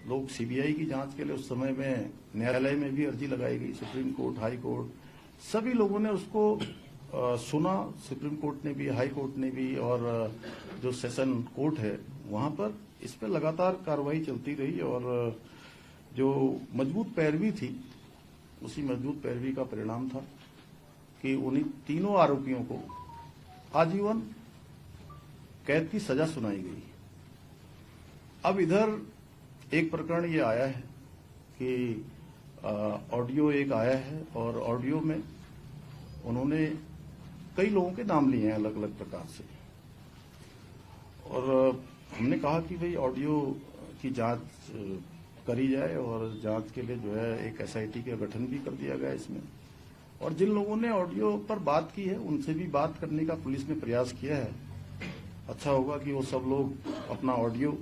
लोग सीबीआई की जांच के लिए उस समय में न्यायालय में भी अर्जी लगाई गई, सुप्रीम कोर्ट, हाई कोर्ट, सभी लोगों ने उसको सुना। सुप्रीम कोर्ट ने भी, हाई कोर्ट ने भी, और जो सेशन कोर्ट है वहां पर इस पर लगातार कार्रवाई चलती रही, और जो मजबूत पैरवी थी उसी मजबूत पैरवी का परिणाम था कि उन्हीं तीनों आरोपियों को आजीवन कैद की सजा सुनाई गई। अब इधर एक प्रकरण ये आया है कि ऑडियो एक आया है, और ऑडियो में उन्होंने कई लोगों के नाम लिए हैं अलग अलग प्रकार से, और हमने कहा कि भाई ऑडियो की जांच करी जाए, और जांच के लिए जो है एक एसआईटी का गठन भी कर दिया गया इसमें। और जिन लोगों ने ऑडियो पर बात की है उनसे भी बात करने का पुलिस ने प्रयास किया है। अच्छा होगा कि वो सब लोग अपना ऑडियो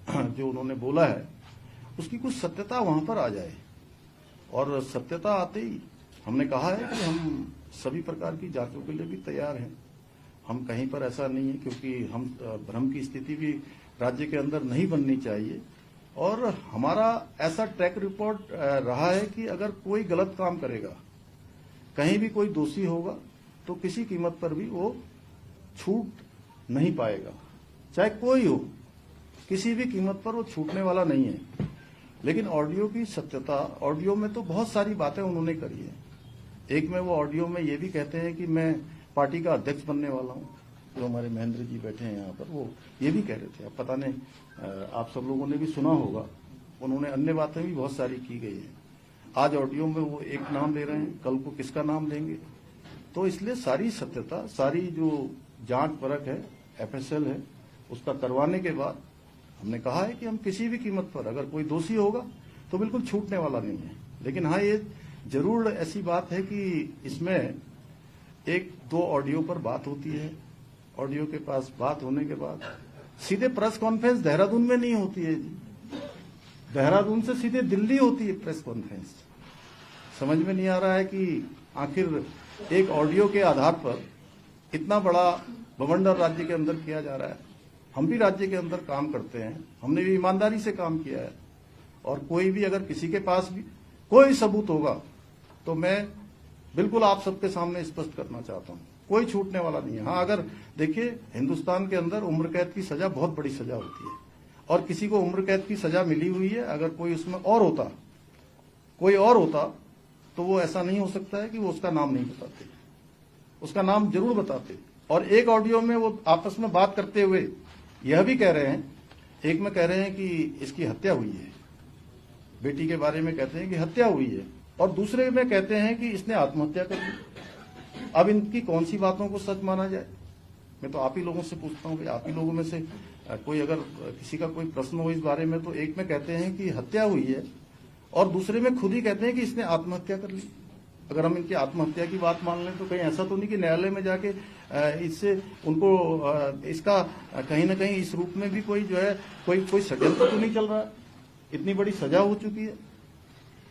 जो उन्होंने बोला है उसकी कुछ सत्यता वहां पर आ जाए, और सत्यता आते ही हमने कहा है कि हम सभी प्रकार की जांचों के लिए भी तैयार हैं। हम कहीं पर ऐसा नहीं है, क्योंकि हम भ्रम की स्थिति भी राज्य के अंदर नहीं बननी चाहिए, और हमारा ऐसा ट्रैक रिकॉर्ड रहा है कि अगर कोई गलत काम करेगा, कहीं भी कोई दोषी होगा, तो किसी कीमत पर भी वो छूट नहीं पाएगा, चाहे कोई हो, किसी भी कीमत पर वो छूटने वाला नहीं है। लेकिन ऑडियो की सत्यता, ऑडियो में तो बहुत सारी बातें उन्होंने करी है। एक में वो ऑडियो में ये भी कहते हैं कि मैं पार्टी का अध्यक्ष बनने वाला हूं, जो हमारे महेंद्र जी बैठे हैं यहाँ पर, वो ये भी कह रहे थे। अब पता नहीं, आप सब लोगों ने भी सुना होगा, उन्होंने अन्य बातें भी बहुत सारी की गई हैं। आज ऑडियो में वो एक नाम ले रहे हैं, कल को किसका नाम लेंगे। तो इसलिए सारी सत्यता, सारी जो जांच परख है, एफएसएल है, उसका करवाने के बाद हमने कहा है कि हम किसी भी कीमत पर अगर कोई दोषी होगा तो बिल्कुल छूटने वाला नहीं है। लेकिन हाँ, ये जरूर ऐसी बात है कि इसमें एक दो ऑडियो पर बात होती है, ऑडियो के पास बात होने के बाद सीधे प्रेस कॉन्फ्रेंस देहरादून में नहीं होती है जी, देहरादून से सीधे दिल्ली होती है प्रेस कॉन्फ्रेंस। समझ में नहीं आ रहा है कि आखिर एक ऑडियो के आधार पर इतना बड़ा बवंडर राज्य के अंदर किया जा रहा है। हम भी राज्य के अंदर काम करते हैं, हमने भी ईमानदारी से काम किया है, और कोई भी अगर किसी के पास भी कोई सबूत होगा तो मैं बिल्कुल आप सबके सामने स्पष्ट करना चाहता हूं, कोई छूटने वाला नहीं है। हाँ, अगर देखिए, हिंदुस्तान के अंदर उम्र कैद की सजा बहुत बड़ी सजा होती है, और किसी को उम्र कैद की सजा मिली हुई है, अगर कोई उसमें और होता, कोई और होता, तो वो ऐसा नहीं हो सकता है कि वो उसका नाम नहीं बताते, उसका नाम जरूर बताते। और एक ऑडियो में वो आपस में बात करते हुए यह भी कह रहे हैं, एक में कह रहे हैं कि इसकी हत्या हुई है, बेटी के बारे में कहते हैं कि हत्या हुई है, और दूसरे में कहते हैं कि इसने आत्महत्या कर ली। अब इनकी कौन सी बातों को सच माना जाए? मैं तो आप ही लोगों से पूछता हूं कि आप ही लोगों में से कोई अगर किसी का कोई प्रश्न हो इस बारे में, तो एक में कहते हैं कि हत्या हुई है, और दूसरे में खुद ही कहते हैं कि इसने आत्महत्या कर ली। अगर हम इनकी आत्महत्या की बात मान लें तो कहीं ऐसा तो नहीं कि न्यायालय में जाके इससे उनको इसका कहीं ना कहीं इस रूप में भी कोई जो है कोई षड्यंत्र तो नहीं चल रहा है? इतनी बड़ी सजा हो चुकी है,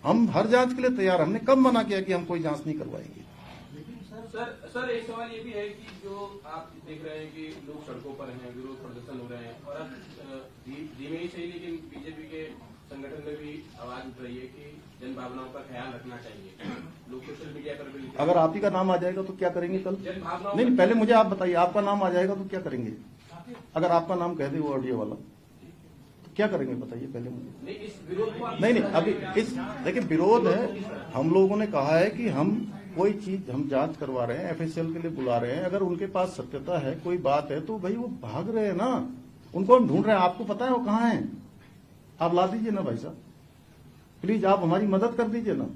हम हर जांच के लिए तैयार। हमने कब मना किया कि हम कोई जांच नहीं करवाएंगे? सर एक सवाल ये भी है कि जो आप देख रहे हैं कि लोग सड़कों पर हैं, विरोध प्रदर्शन हो रहे हैं, और अब धीमे ही सही लेकिन बीजेपी के संगठन में भी आवाज उठ रही है कि जन भावनाओं का ख्याल रखना चाहिए। लोग सोशल मीडिया पर भी, अगर आप ही का नाम आ जाएगा तो क्या करेंगे कल? जन भावनाओं नहीं, पहले मुझे आप बताइए, आपका नाम आ जाएगा तो क्या करेंगे? अगर आपका नाम कह दे वो ऑडियो वाला, तो क्या करेंगे बताइए पहले मुझे। इस विरोध को नहीं, अभी इस देखिए, विरोध है। हम लोगों ने कहा है कि हम कोई चीज हम जांच करवा रहे हैं, एफएसएल के लिए बुला रहे हैं। अगर उनके पास सत्यता है, कोई बात है, तो भाई वो भाग रहे हैं ना, उनको हम ढूंढ रहे हैं। आपको पता है वो कहाँ है? आप ला दीजिए ना भाई साहब, प्लीज आप हमारी मदद कर दीजिए ना,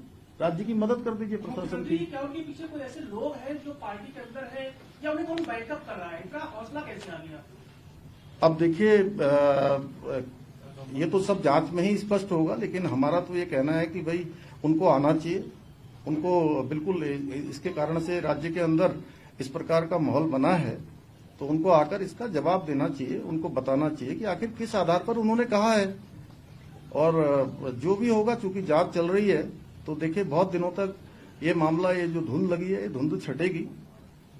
राज्य की मदद कर दीजिए, प्रशासन की। क्या उनके पीछे कोई ऐसे लोग हैं जो पार्टी के अंदर है, या उन्हें कौन बैकअप कर रहा है? इनका हौसला कैसे आ गया? अब देखिए, ये तो सब जांच में ही स्पष्ट होगा, लेकिन हमारा तो ये कहना है कि भाई उनको आना चाहिए, उनको बिल्कुल इसके कारण से राज्य के अंदर इस प्रकार का माहौल बना है, तो उनको आकर इसका जवाब देना चाहिए, उनको बताना चाहिए कि आखिर किस आधार पर उन्होंने कहा है। और जो भी होगा, चूंकि जांच चल रही है, तो देखिए बहुत दिनों तक ये मामला, ये जो धुंध लगी है, ये धुंध छटेगी,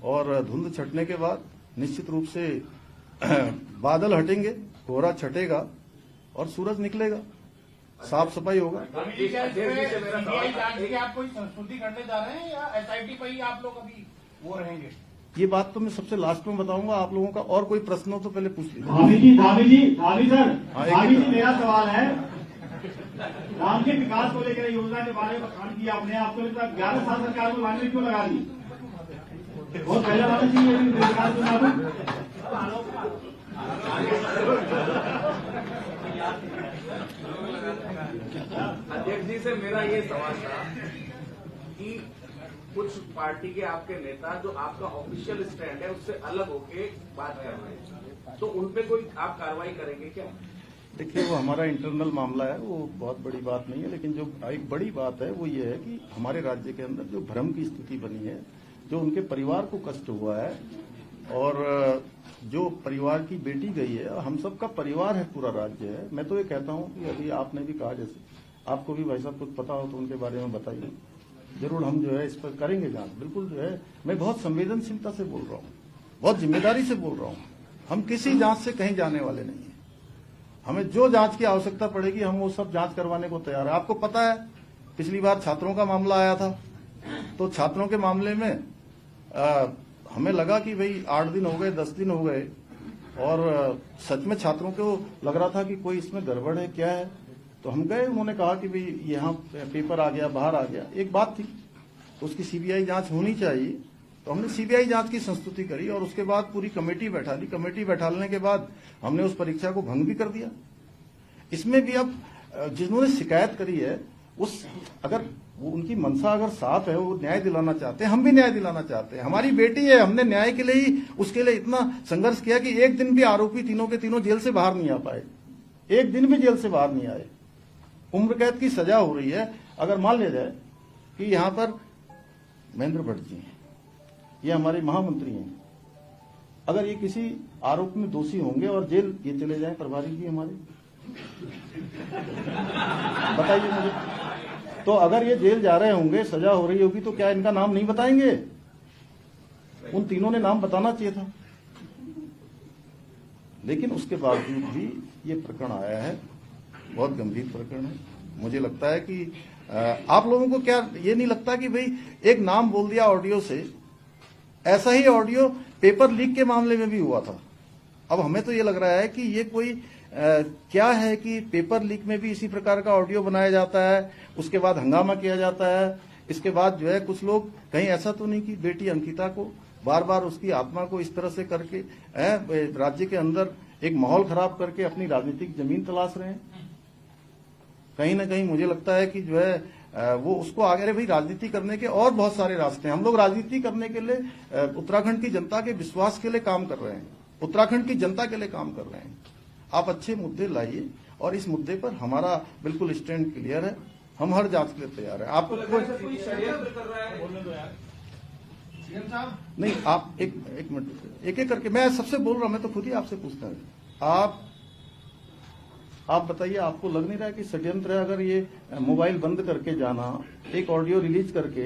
और धुंध छटने के बाद निश्चित रूप से बादल हटेंगे, कोहरा छटेगा और सूरज निकलेगा। साफ सफाई होगा। स्वामी जी, क्या इसमें सीबीआई जांच की आप कोई संस्तुति करने जा रहे हैं या एसआईटी पर ही आप लोग अभी वो रहेंगे? ये बात तो मैं सबसे लास्ट में बताऊंगा। आप लोगों का और कोई प्रश्न हो तो पहले पूछ लीजिए। धामी सर, हाँ, एक धामी जी, मिनट। मेरा सवाल है, राम के विकास को लेकर योजना के बारे में काम किया आपने, आपको लगता है 11 साल सरकार को लाने में क्यों लगा दी? बहुत पहले वाला चाहिए विकास को लागू। अध्यक्ष जी से मेरा ये सवाल था कि कुछ पार्टी के आपके नेता जो आपका ऑफिशियल स्टैंड है उससे अलग होके बात कर रहे हैं, तो उन पे कोई आप कार्रवाई करेंगे क्या? देखिए, वो हमारा इंटरनल मामला है, वो बहुत बड़ी बात नहीं है। लेकिन जो एक बड़ी बात है वो ये है कि हमारे राज्य के अंदर जो भ्रम की स्थिति बनी है, जो उनके परिवार को कष्ट हुआ है, और जो परिवार की बेटी गई है, हम सबका परिवार है, पूरा राज्य है। मैं तो ये कहता हूं कि अभी आपने भी कहा, जैसे आपको भी भाई साहब कुछ पता हो तो उनके बारे में बताइए। जरूर हम जो है इस पर करेंगे जांच। बिल्कुल जो है, मैं बहुत संवेदनशीलता से बोल रहा हूँ, बहुत जिम्मेदारी से बोल रहा हूँ। हम किसी जांच से कहीं जाने वाले नहीं है। हमें जो जांच की आवश्यकता पड़ेगी हम वो सब जांच करवाने को तैयार है। आपको पता है, पिछली बार छात्रों का मामला आया था, तो छात्रों के मामले में हमें लगा कि भाई 8 दिन हो गए, 10 दिन हो गए, और सच में छात्रों को लग रहा था कि कोई इसमें गड़बड़ है, क्या है। तो हम गए, उन्होंने कहा कि भाई यहाँ पेपर आ गया, बाहर आ गया। एक बात थी, तो उसकी सीबीआई जांच होनी चाहिए। तो हमने सीबीआई जांच की संस्तुति करी और उसके बाद पूरी कमेटी बैठा ली। कमेटी बैठाने के बाद हमने उस परीक्षा को भंग भी कर दिया। इसमें भी अब जिन्होंने शिकायत करी है, उस अगर वो उनकी मंशा अगर साफ है, वो न्याय दिलाना चाहते हैं, हम भी न्याय दिलाना चाहते हैं। हमारी बेटी है, हमने न्याय के लिए ही उसके लिए इतना संघर्ष किया कि एक दिन भी आरोपी तीनों के तीनों जेल से बाहर नहीं आ पाए, एक दिन भी जेल से बाहर नहीं आए। उम्र कैद की सजा हो रही है। अगर मान लिया जाए कि यहां पर महेंद्र भट्ट जी हैं, ये हमारे महामंत्री हैं, अगर ये किसी आरोप में दोषी होंगे और जेल ये चले जाएं, प्रभारी जी हमारे, बताइए मुझे। तो अगर ये जेल जा रहे होंगे, सजा हो रही होगी, तो क्या इनका नाम नहीं बताएंगे? उन तीनों ने नाम बताना चाहिए था। लेकिन उसके बावजूद भी ये प्रकरण आया है, बहुत गंभीर प्रकरण है। मुझे लगता है कि आप लोगों को क्या ये नहीं लगता कि भाई एक नाम बोल दिया ऑडियो से, ऐसा ही ऑडियो पेपर लीक के मामले में भी हुआ था। अब हमें तो ये लग रहा है कि ये कोई क्या है कि पेपर लीक में भी इसी प्रकार का ऑडियो बनाया जाता है, उसके बाद हंगामा किया जाता है। इसके बाद जो है कुछ लोग, कहीं ऐसा तो नहीं कि बेटी अंकिता को बार बार उसकी आत्मा को इस तरह से करके राज्य के अंदर एक माहौल खराब करके अपनी राजनीतिक जमीन तलाश रहे हैं। कहीं ना कहीं मुझे लगता है कि जो है वो उसको आगे, अरे भाई राजनीति करने के और बहुत सारे रास्ते हैं। हम लोग राजनीति करने के लिए उत्तराखंड की जनता के विश्वास के लिए काम कर रहे हैं, उत्तराखंड की जनता के लिए काम कर रहे हैं। आप अच्छे मुद्दे लाइए और इस मुद्दे पर हमारा बिल्कुल स्टैंड क्लियर है। हम हर जांच के लिए तैयार है। आपको कोई षड्यंत्र कर रहा है? बोलने दो यार सीएम साहब। नहीं, आप एक मिनट, एक एक करके मैं सबसे बोल रहा हूं। मैं तो खुद ही आपसे पूछता हूं, आप बताइए, आपको लग नहीं रहा है कि षड्यंत्र है? अगर ये मोबाइल बंद करके जाना, एक ऑडियो रिलीज करके,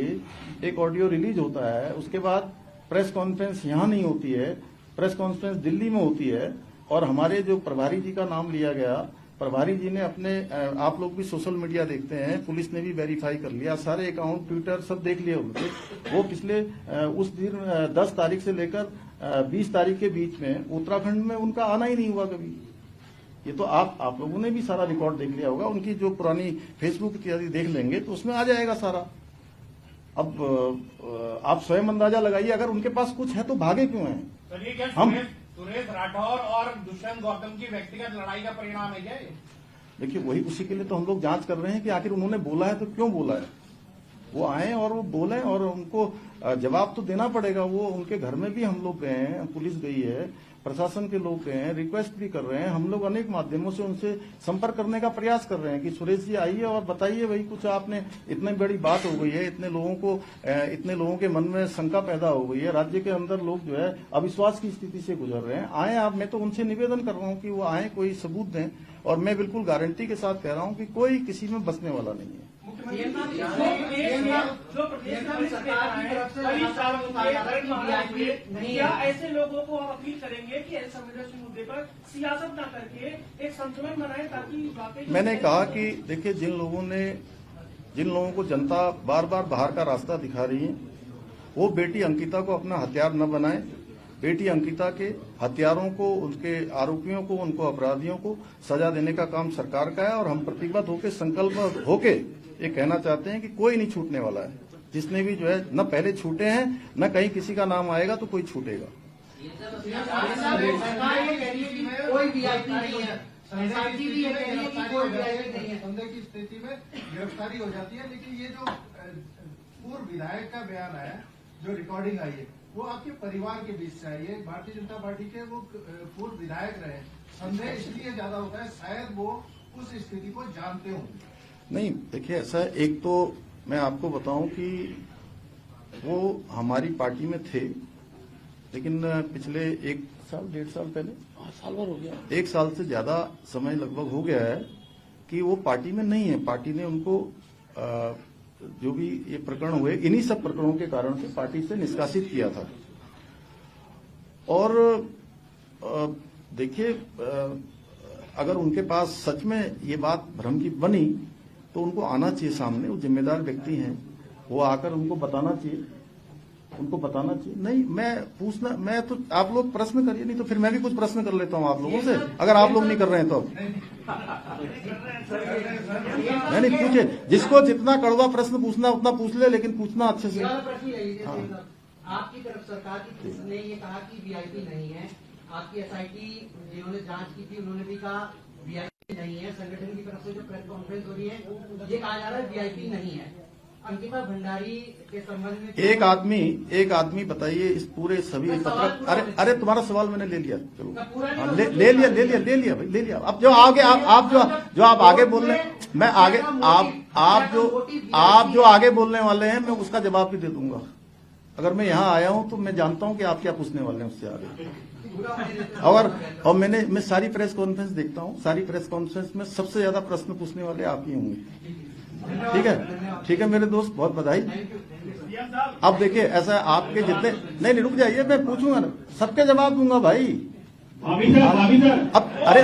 एक ऑडियो रिलीज होता है, उसके बाद प्रेस कॉन्फ्रेंस यहां नहीं होती है, प्रेस कॉन्फ्रेंस दिल्ली में होती है, और हमारे जो प्रभारी जी का नाम लिया गया, प्रभारी जी ने अपने, आप लोग भी सोशल मीडिया देखते हैं, पुलिस ने भी वेरीफाई कर लिया, सारे अकाउंट ट्विटर सब देख लिए उनके। वो पिछले उस दिन 10 तारीख से लेकर 20 तारीख के बीच में उत्तराखंड में उनका आना ही नहीं हुआ कभी। ये तो आप लोगों ने भी सारा रिकॉर्ड देख लिया होगा, उनकी जो पुरानी फेसबुक इत्यादि देख लेंगे तो उसमें आ जाएगा सारा। अब आप स्वयं अंदाजा लगाइए, अगर उनके पास कुछ है तो भागे क्यों हैं? सर ये क्या हम सुरेश राठौर और दुष्यंत गौतम की व्यक्तिगत लड़ाई का परिणाम है क्या ये? देखिए, वही उसी के लिए तो हम लोग जांच कर रहे हैं कि आखिर उन्होंने बोला है तो क्यों बोला है। वो आए और वो बोले और उनको जवाब तो देना पड़ेगा। वो उनके घर में भी हम लोग गए हैं, पुलिस गई है, प्रशासन के लोग गए हैं, रिक्वेस्ट भी कर रहे हैं। हम लोग अनेक माध्यमों से उनसे संपर्क करने का प्रयास कर रहे हैं कि सुरेश जी आइए और बताइए, भाई कुछ आपने, इतनी बड़ी बात हो गई है, इतने लोगों के मन में शंका पैदा हो गई है, राज्य के अंदर लोग जो है अविश्वास की स्थिति से गुजर रहे हैं। आए आप, मैं तो उनसे निवेदन कर रहा हूं कि वो आए, कोई सबूत दें, और मैं बिल्कुल गारंटी के साथ कह रहा हूं कि कोई किसी में बसने वाला नहीं है। जो प्रदेश में सरकार की तरफ से क्या ऐसे लोगों को आप अपील करेंगे कि ऐसे संवेदनशील मुद्दे पर सियासत न करके एक संतुलन बनाए ताकि वाकई। मैंने कहा कि देखिए जिन लोगों को जनता बार बार बाहर का रास्ता दिखा रही है, वो बेटी अंकिता को अपना हथियार न बनाए। बेटी अंकिता के हत्यारों को, उनके आरोपियों को, उनको अपराधियों को सजा देने का काम सरकार का है और हम प्रतिबद्ध होकर संकल्प होके ये कहना चाहते हैं कि कोई नहीं छूटने वाला है। जिसने भी जो है न पहले छूटे हैं न कहीं किसी का नाम आएगा तो कोई छूटेगा। कोई वीआईपी नहीं है, सोसाइटी भी ये कह रही है कि कोई वीआईपी नहीं है। संदेह की स्थिति में गिरफ्तारी हो जाती है, लेकिन ये जो पूर्व विधायक का बयान आया, जो रिकॉर्डिंग आई है, वो आपके परिवार के बीच से आई है। भारतीय जनता पार्टी के वो पूर्व विधायक रहे, संदेह इसलिए ज्यादा होता है शायद वो उस स्थिति को जानते होंगे। नहीं, देखिए ऐसा एक तो मैं आपको बताऊं कि वो हमारी पार्टी में थे, लेकिन पिछले 1 साल 1.5 साल पहले, साल भर हो गया, 1 साल से ज्यादा समय लगभग हो गया है कि वो पार्टी में नहीं है। पार्टी ने उनको जो भी ये प्रकरण हुए, इन्हीं सब प्रकरणों के कारण से पार्टी से निष्कासित किया था। और देखिए अगर उनके पास सच में ये बात भ्रम की बनी तो उनको आना चाहिए सामने, वो जिम्मेदार व्यक्ति हैं, वो आकर उनको बताना चाहिए। नहीं, मैं तो आप लोग प्रश्न करिए, नहीं तो फिर मैं भी कुछ प्रश्न कर लेता हूं आप लोगों से, अगर आप लोग नहीं कर रहे हैं तो। नहीं पूछे, जिसको जितना कड़वा प्रश्न पूछना उतना पूछ ले, लेकिन पूछना अच्छे से। आपकी तरफ सरकार की तरफ ने ये कहा कि वीआईपी नहीं है, आपकी एसआईटी जिन्होंने जांच की थी उन्होंने भी कहा वीआईपी नहीं है। संगठन की तरफ से जो प्रेस कॉन्फ्रेंस हो रही है ये कहा जा रहा है वीआईपी नहीं है। अंकिता भंडारी के संबंध में एक आदमी बताइए इस पूरे सभी पत्र। अरे तुम्हारा सवाल मैंने ले लिया, चलो ले लिया भाई, ले लिया। अब जो आगे जो आप आगे बोल रहे हैं, मैं आगे आप जो आगे बोलने वाले हैं मैं उसका जवाब भी दे दूंगा। अगर मैं यहाँ आया हूँ तो मैं जानता हूँ कि आप क्या पूछने वाले हैं उससे आगे। और मैं सारी प्रेस कॉन्फ्रेंस देखता हूँ, सारी प्रेस कॉन्फ्रेंस में सबसे ज्यादा प्रश्न पूछने वाले आप ही होंगे। ठीक है मेरे दोस्त, बहुत बधाई। अब देखिए ऐसा है, आपके जितने नहीं रुक जाइए, मैं पूछूंगा ना, सबके जवाब दूंगा भाई। अब अरे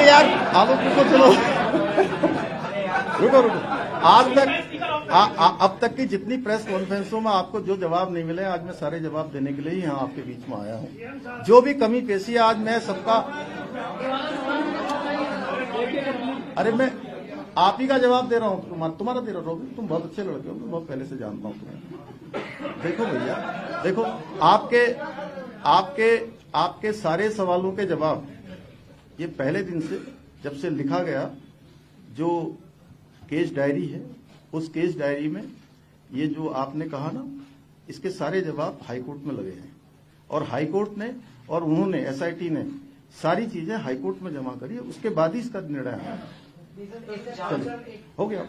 यार आप पूछो, चलो रुको अब तक की जितनी प्रेस कॉन्फ्रेंसों में आपको जो जवाब नहीं मिले, आज मैं सारे जवाब देने के लिए यहाँ आपके बीच में आया हूँ। जो भी कमी पेशी आज मैं सबका, अरे मैं आप ही का जवाब दे रहा हूँ, तुम्हारा दे रहा हूँ। तुम बहुत अच्छे लड़के हो, मैं बहुत पहले से जानता हूँ तुम्हें। देखो भैया, देखो आपके सारे सवालों के जवाब ये पहले दिन से जब से लिखा गया, जो केस डायरी है, उस केस डायरी में ये जो आपने कहा ना, इसके सारे जवाब हाईकोर्ट में लगे हैं। और हाईकोर्ट ने और उन्होंने एसआईटी ने सारी चीजें हाईकोर्ट में जमा करी है, उसके बाद ही इसका निर्णय आया। हो गया।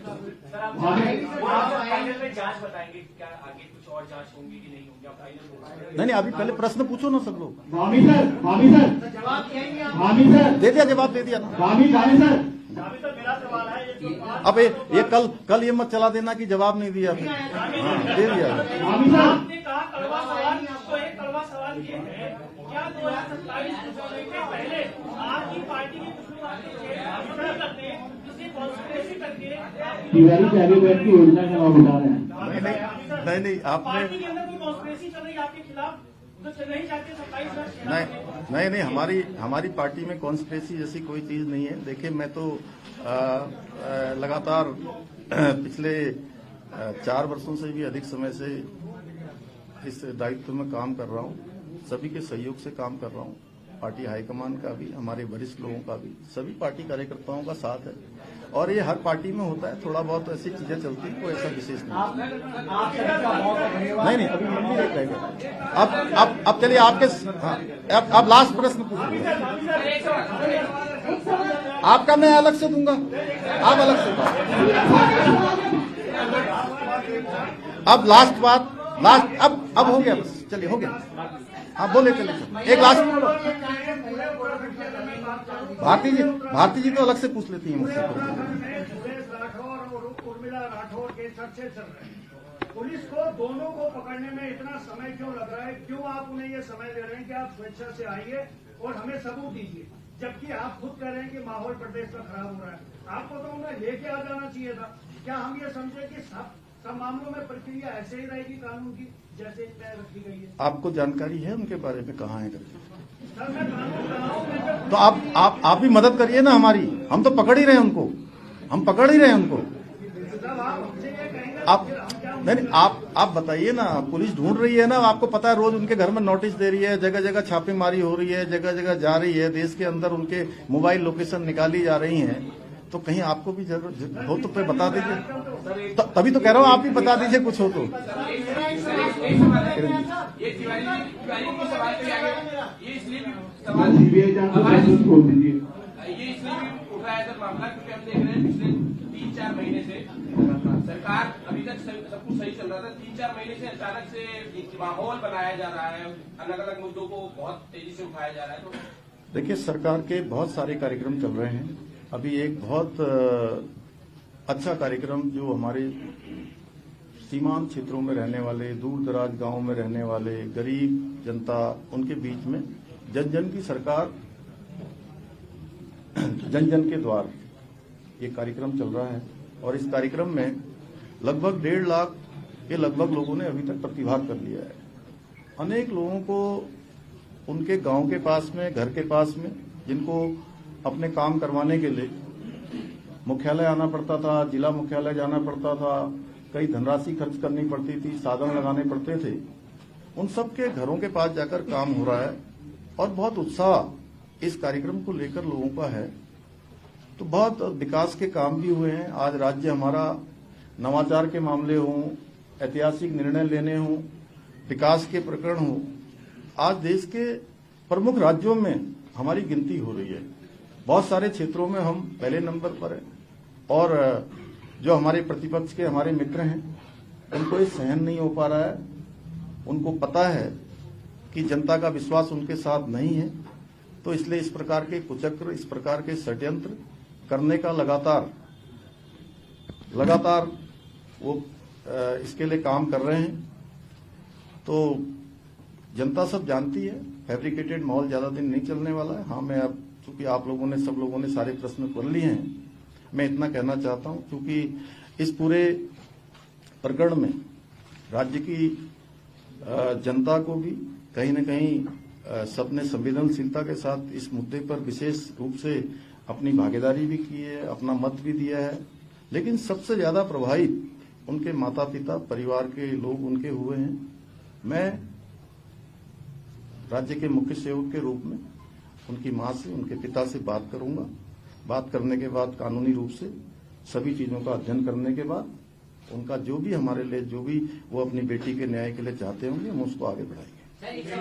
जांच बताएंगे क्या आगे कुछ और जांच होंगी कि नहीं होंगी? नहीं अभी पहले प्रश्न पूछो ना सब लोग। स्वामी सर दे दिया, जवाब दे दिया। मेरा सवाल है, अब ये कल ये मत चला देना कि जवाब नहीं दिया। दे दिया। आपने कहा कड़वा सवाल, तो एक कड़वा सवाल ये है, क्या 2027 चुनाव के पहले आपकी पार्टी के कुछ लोग करते कॉन्स्पिरेसी करके तिवारी कैबिनेट की योजना का नाम बता रहे हैं। नहीं आपने पार्टी के अंदर कोई कॉन्स्पिरेसी चल रही है आपके खिलाफ, तो नहीं चाहते 27 नहीं हमारी पार्टी में कॉन्स्पिरेसी जैसी कोई चीज नहीं है। देखिए मैं तो लगातार पिछले 4 वर्षों से भी अधिक समय से इस दायित्व में काम कर रहा हूँ, सभी के सहयोग से काम कर रहा हूँ। पार्टी हाईकमान का भी, हमारे वरिष्ठ लोगों का भी, सभी पार्टी कार्यकर्ताओं का साथ है। और ये हर पार्टी में होता है, थोड़ा बहुत ऐसी चीजें चलती हैं, कोई ऐसा विशेष नहीं। नहीं अभी मंदिर एक रहेगा। अब चलिए आपके, हाँ अब लास्ट प्रश्न पूछिए। आपका मैं अलग से दूंगा, आप अलग से। अब लास्ट बात, अब हो गया, बस चलिए हो गया। हाँ बोले चलिए, एक लास्ट भारती जी तो अलग से पूछ लेती हैं मुझसे। सुरेश राठौर और उर्मिला राठौर के चर्चे चल रहे हैं। पुलिस को दोनों को पकड़ने में इतना समय क्यों लग रहा है? क्यों आप उन्हें ये समय दे रहे हैं कि आप स्वेच्छा से आइए और हमें सबूत दीजिए, जबकि आप खुद कह रहे हैं कि माहौल प्रदेश का खराब हो रहा है? आपको तो उन्हें लेके आ जाना चाहिए था। क्या हम ये समझे कि सब मामलों में प्रक्रिया ऐसे ही रहेगी कानून की जैसे तय रखी गई है? आपको जानकारी है उनके बारे में, कहाँ है करके? सर मैं कानून कर रहा हूँ। तो आप भी मदद करिए ना हमारी, हम तो पकड़ ही रहे हैं उनको, हम पकड़ ही रहे हैं उनको। आप नहीं, आप बताइए ना, पुलिस ढूंढ रही है ना, आपको पता है रोज उनके घर में नोटिस दे रही है, जगह जगह छापेमारी हो रही है, जगह जगह जा रही है, देश के अंदर उनके मोबाइल लोकेशन निकाली जा रही हैं। तो कहीं आपको भी जरूर हो तो फिर बता दीजिए, तभी तो कह रहा हूँ आप भी बता दीजिए कुछ हो तो। ये तिवारी को सवाल पे आ गया, ये इसलिए भी सवाल ये इसलिए भी उठ रहा है सर मामला, क्योंकि हम देख रहे हैं पिछले 3-4 महीने से सरकार, अभी तक सब कुछ सही चल रहा था, 3-4 महीने से अचानक से माहौल बनाया जा रहा है, अलग अलग मुद्दों को बहुत तेजी से उठाया जा रहा है। तो देखिए, सरकार के बहुत सारे कार्यक्रम चल रहे हैं। अभी एक बहुत अच्छा कार्यक्रम जो हमारे सीमांत क्षेत्रों में रहने वाले, दूर दराज गांवों में रहने वाले गरीब जनता, उनके बीच में जन जन की सरकार, जन जन के द्वार, ये कार्यक्रम चल रहा है। और इस कार्यक्रम में लगभग 1.5 लाख के लगभग लोगों ने अभी तक प्रतिभाग कर लिया है। अनेक लोगों को उनके गांव के पास में, घर के पास में, जिनको अपने काम करवाने के लिए मुख्यालय आना पड़ता था, जिला मुख्यालय जाना पड़ता था, कई धनराशि खर्च करनी पड़ती थी, साधन लगाने पड़ते थे, उन सब के घरों के पास जाकर काम हो रहा है। और बहुत उत्साह इस कार्यक्रम को लेकर लोगों का है। तो बहुत विकास के काम भी हुए हैं। आज राज्य हमारा नवाचार के मामले हों, ऐतिहासिक निर्णय लेने हों, विकास के प्रकरण हों, आज देश के प्रमुख राज्यों में हमारी गिनती हो रही है। बहुत सारे क्षेत्रों में हम पहले नंबर पर हैं। और जो हमारे प्रतिपक्ष के हमारे मित्र हैं, उनको ये सहन नहीं हो पा रहा है। उनको पता है कि जनता का विश्वास उनके साथ नहीं है, तो इसलिए इस प्रकार के कुचक्र, इस प्रकार के षड्यंत्र करने का लगातार वो इसके लिए काम कर रहे हैं। तो जनता सब जानती है, फैब्रिकेटेड माहौल ज्यादा दिन नहीं चलने वाला है। हाँ, मैं अब चूंकि आप लोगों ने, सब लोगों ने सारे प्रश्न कर लिए हैं, मैं इतना कहना चाहता हूं, क्योंकि इस पूरे प्रकरण में राज्य की जनता को भी कहीं न कहीं सबने संवेदनशीलता के साथ इस मुद्दे पर विशेष रूप से अपनी भागीदारी भी की है, अपना मत भी दिया है। लेकिन सबसे ज्यादा प्रभावित उनके माता पिता, परिवार के लोग उनके हुए हैं। मैं राज्य के मुख्य सेवक के रूप में उनकी मां से, उनके पिता से बात करूंगा। बात करने के बाद कानूनी रूप से सभी चीजों का अध्ययन करने के बाद उनका जो भी हमारे लिए, जो भी वो अपनी बेटी के न्याय के लिए चाहते होंगे, हम उसको आगे बढ़ाएंगे।